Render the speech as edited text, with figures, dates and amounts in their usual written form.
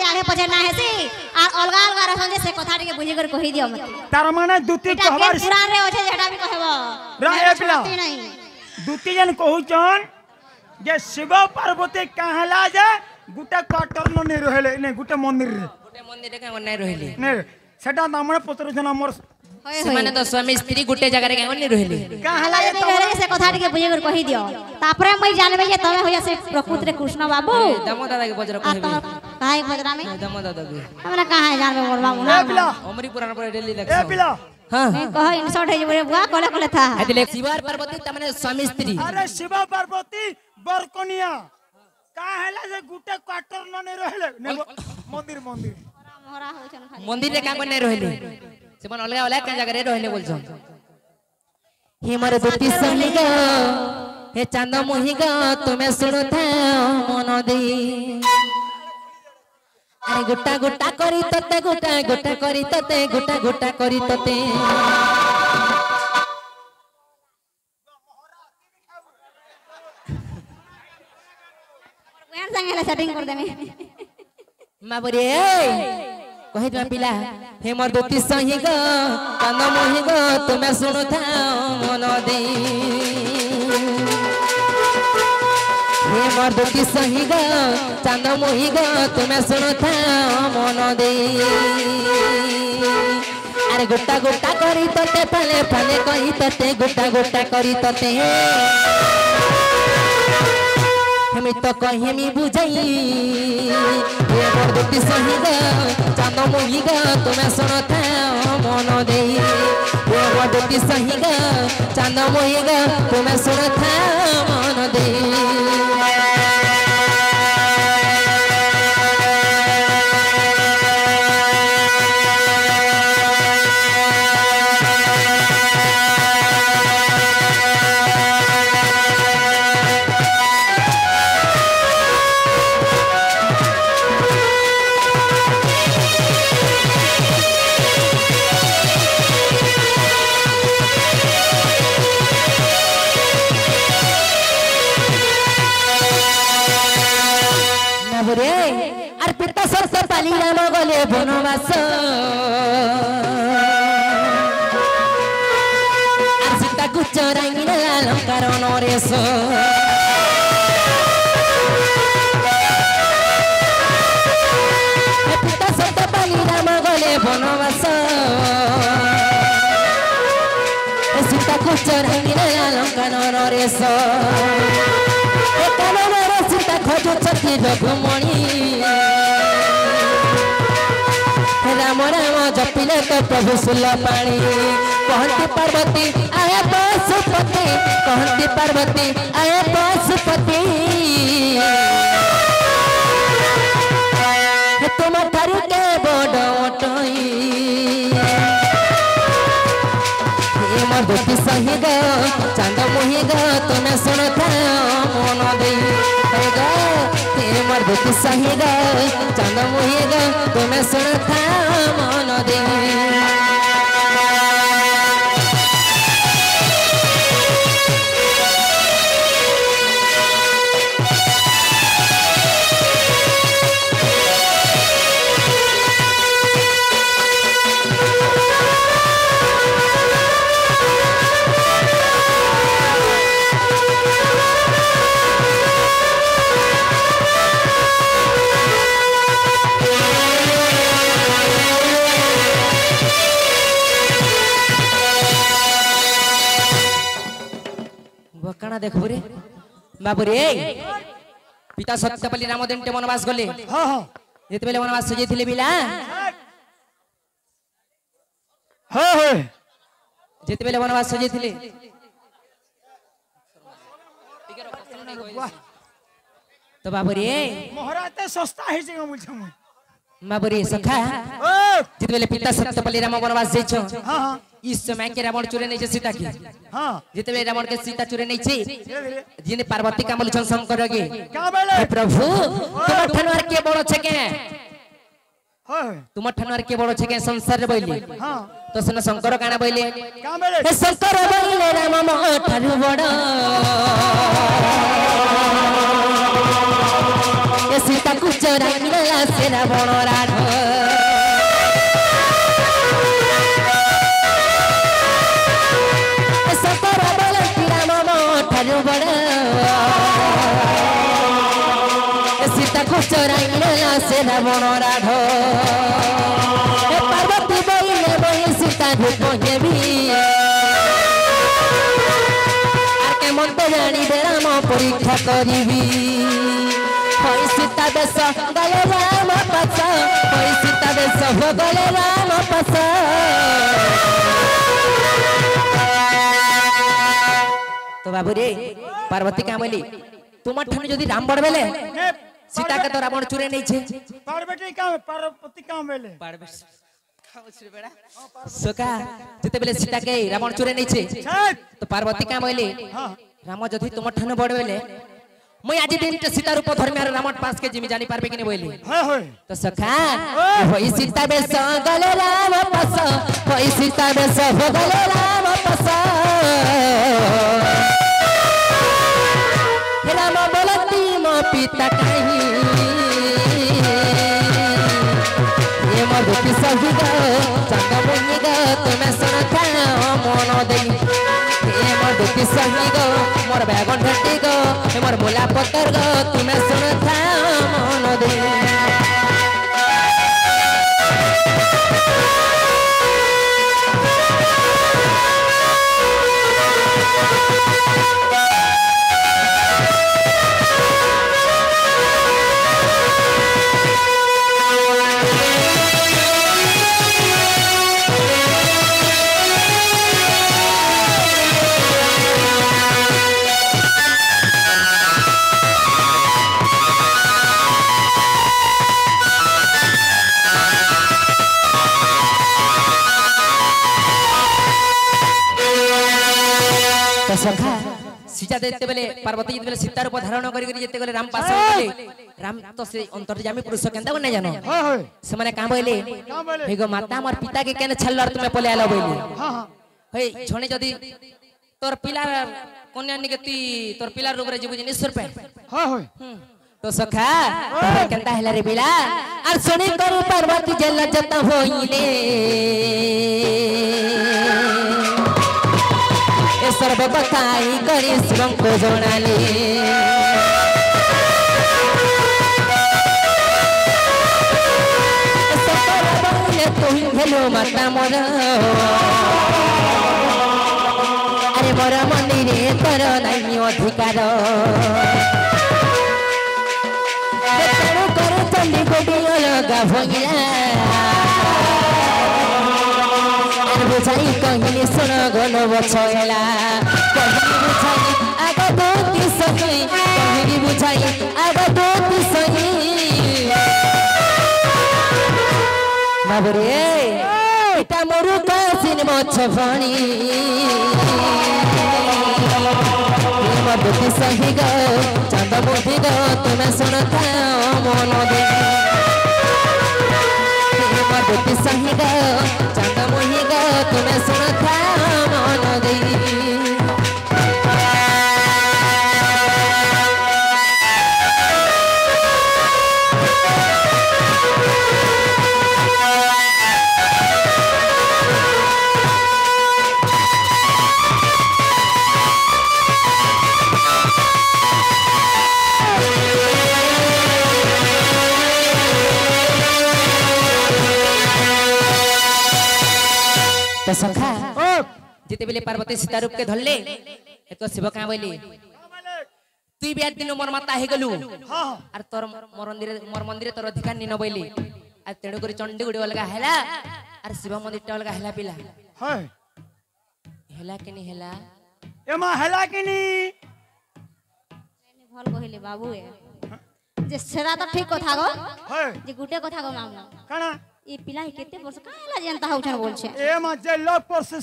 आगे पछे ना हेसी और अलगा अलगा रहन जे से कथा के बुझी कर कहि दियो मते तार माने दुती कहबार पुराण रे होछे जेटा भी कहबो रा एकला दुती जन कहउचन जे शिव पार्वती कहला जे गुटे क्वार्टर न नहीं रहले नहीं गुटे मंदिर रे का नहीं रहले नहीं सेटा हमरे पत्र जन हमर माने तो स्वामी स्त्री गुटे जगह रे नहीं रहले कहला जे नहीं से कथा के बुझी कर कहि दियो तापरे मैं जानबे जे तमे होया से प्रकृत रे कृष्ण बाबू दामो दादा के बजरा कहबे काहे बजरा में दामो दादा के हमरा कहां जानबे मोर बाबू ए पिला अमरी पुराण पर डेली ए लक्ष्य पिला हां मैं कह इंसर्ट है जे बुआ कोले कोले था आदिले शिवार पार्वती तमने स्वामी स्त्री अरे शिव पार्वती बरकनिया कहला जे गुटे क्वार्टर न नहीं रहले मंदिर मंदिर मोरा होछन खाली मंदिर रे का नहीं रहले से मन अलग अलग का जगह रे रहले बोलछो हे मोर दुती सलिगा हे चांद मोहिगा तुम्हें सुनो था मन दे अरे गुटा गुटा करी तते गुटा गुटा करी तते गुटा गुटा करी तते यार संगे सेटिंग कर देने मां बोरे कहि तुम पिला हे मोर दुती सही गो कान मोहि गो तुम्हें सुनो था मन दे हे मोर दुती सही गो चांद मोहि गो तुम्हें सुनो था मन दे अरे गुटा गुटा करी तते फले फले कहि तते गुटा गुटा करी तते हमें तो कहीं मी बुझाई ये मोर दुती सही गो चांद मोहि गो तुम्हें सुनो था मन दे ये मोर दुती सही गो चांद मोहि गो तुम्हें सुनो था मन दे अर्पिता सरस पाली राम गले बनवास सीता को चराई अलंकार नरेश पिता सरस पाली राम गले बनवास सीता को चराई अलंकार नरेश खोजो छती रघुमणि राम राम जपिले तो प्रभु सुल पाणी कहती पार्वती आया पशुपति कहती पार्वती आया पशुपति तुम ठारू के बड़ अटई मोर दुती सही गो चांद मोहि गो तुम्हें सुन था मन दे मोर दुती सही गो चांद मोहि गो तुम्हें सुन था मन दे बकाना देखो रे बाबू रे पिता सत्यपल्ली रामदेंटे वनवास गले हां हां जेते बेले वनवास सजे थिले बिला हां हां जेते बेले वनवास सजे थिले तो बाबू रे मोहरा ते सस्ता है जे बोल छ बाबू रे सखा जेते बेले पिता सत्यपल्ली राम वनवास जेछो हां हां इस समय के रावण चुरे नहीं सीता की हां जेते बेले रावण के सीता चुरे नहीं छे जिने पार्वती का मलछन शंकर गे का बेले प्रभु तुम ठनवार के बड़ो छे के हां तुम ठनवार के बड़ो छे के संसार रे बोइले हां तो सुन शंकर काना बोइले का बेले हे शंकर बोइले राम मो ठारू बड़ ए सीता को ଚୋରାଇ ନେଲା ସେ ରାବଣ ରାଢ ସତର ବୋଲନ୍ତି ରାମ ମୋ ଠାରୁ ବଡ଼ ସୀତାକୁ ଚୋରାଇ ନେଲା ସେ ରାବଣ ରାଢ ପାର୍ବତୀ ବଇଲେ ବଇ ସୀତାକୁ କହିବି মন্দ জানিবে রাম পরীক্ষা করিবি হই সীতা বেশ গলে রাম পাশ হই সীতা বেশ গলে রাম পাশ তো বাবু রে পার্বতী কামলি তোমার ঠানে যদি রাম বড় বেলে সীতা কে তো রাবণ চুরে নেইছে পার্বতী কাম বেলে সোকা যেতে বেলে সীতা কে রাবণ চুরে নেইছে তো পার্বতী কাম বইলে রাম যদি তোমার ঠানে বড় বেলে মই আজি দিনটা সীতা রূপ ধর্মে আর রামট পাস কে জিমি জানি পারবে কিনে বইলি তো সখা হই সীতা বেশ গলে রাম পাস হই সীতা বেশ গলে রাম পাস হে রাম বলতি মো পিতা কাহি এ মো দুটি সহি গো চন্দ বনি গো তুমি শুন খাও মন দেই এ মো দুটি সহি গো মোর বেগন ভেটি গো এ মোর মুলা পতর গো তুমি শুন খাও মন দেই सखा सीता देते बेले पार्वती जेते बेले सीता रूप धारण करी जेते गले राम पास गले राम तो से अंतर्यामी पुरुष केनता नै जानो से माने का बोले हे गो माता हमर पिता के केने छल्लर तुमे पले आलो बोली हां हां हे छणे जदी तोर पिला कन्या निगति तोर पिला रूप रे जीव जिनेश्वर पे हां होय तो सखा केनता हैला रे बिला आर सुनी करू पार्वती जेल जता होइले सर्व बताई करी शिवं को जोड़ाले तुम हेलो माता मोर अरे मोर मंदिरे कर नहीं अधिकार कर चंडी कोटी अलगा भइला बुझाई कहिले सुन गलो बछला कहिले बुझाई आग दोती सही कहिले बुझाई आग दोती सही बाबरे एटा मोरु कासिन मछ भणी मदती सही गो चंद मोदी गो तुमे सुन थाओ मन दे मदती सही गो चंद मोही गो तुमे सुन थाओ मन दे तो सखा जिते बेले पार्वती सीता रूप के धरले एक शिव का बोली तुई बियार दिन मोर माता हे गलु आर तोर मोर मंदिर तोर अधिकार नि न बोली आ तेणु करी चंडी गुडी अलगा हैला आर शिव मंदिर टा अलगा हैला पिला हाय हैला केनी हैला एमा हैला केनी भल कहिले बाबू ए जे सेरा तो ठीक कथा गो हाय जे गुटे कथा गो मामू काना ई पिला केते वर्ष काला जनता होछन बोलछे एमा जे लोग पर से